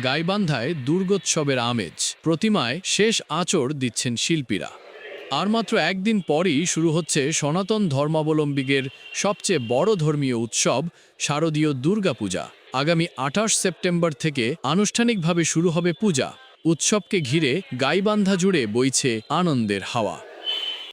গাইবান্ধায় দুর্গোৎসবের আমেজ, প্রতিমায় শেষ আঁচড় দিচ্ছেন শিল্পীরা। আর মাত্র একদিন পরই শুরু হচ্ছে সনাতন ধর্মাবলম্বীদের সবচেয়ে বড় ধর্মীয় উৎসব শারদীয় দুর্গাপূজা। আগামী ২৮ সেপ্টেম্বর থেকে আনুষ্ঠানিকভাবে শুরু হবে পূজা। উৎসবকে ঘিরে গাইবান্ধা জুড়ে বইছে আনন্দের হাওয়া।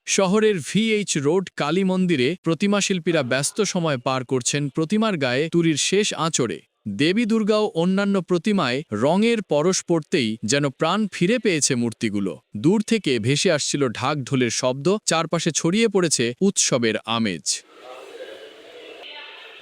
শহরের ভিএইচ রোড কালী মন্দিরে প্রতিমাশিল্পীরা ব্যস্ত সময় পার করছেন প্রতিমার গায়ে তুলির শেষ আঁচড়ে। দেবী দুর্গা ও অন্যান্য প্রতিমায় রঙের পরশ পড়তেই যেন প্রাণ ফিরে পেয়েছে মূর্তিগুলো। দূর থেকে ভেসে আসছিল ঢাক ঢোলের শব্দ, চারপাশে ছড়িয়ে পড়েছে উৎসবের আমেজ।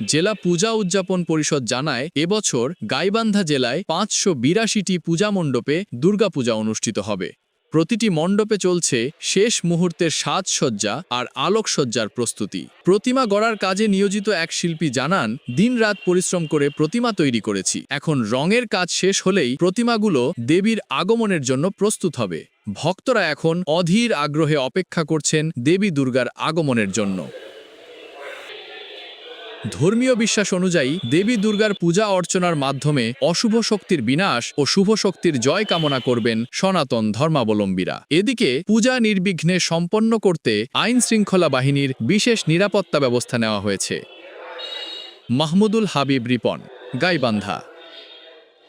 জেলা পূজা উদযাপন পরিষদ জানায়, এবছর গাইবান্ধা জেলায় ৫৮২টি পূজা মণ্ডপে দুর্গাপূজা অনুষ্ঠিত হবে। প্রতিটি মণ্ডপে চলছে শেষ মুহূর্তের সাজসজ্জা আর আলোকসজ্জার প্রস্তুতি। প্রতিমা গড়ার কাজে নিয়োজিত এক শিল্পী জানান, দিনরাত পরিশ্রম করে প্রতিমা তৈরি করেছি। এখন রঙের কাজ শেষ হলেই প্রতিমাগুলো দেবীর আগমনের জন্য প্রস্তুত হবে। ভক্তরা এখন অধীর আগ্রহে অপেক্ষা করছেন দেবী দুর্গার আগমনের জন্য। ধর্মীয় বিশ্বাস অনুযায়ী দেবী দুর্গার পূজা অর্চনার মাধ্যমে অশুভ শক্তির বিনাশ ও শুভ শক্তির জয় কামনা করবেন সনাতন ধর্মাবলম্বীরা। এদিকে পূজা নির্বিঘ্নে সম্পন্ন করতে আইন শৃঙ্খলা বাহিনীর বিশেষ নিরাপত্তা ব্যবস্থা নেওয়া হয়েছে। মাহমুদুল হাবিব রিপন, গাইবান্ধা।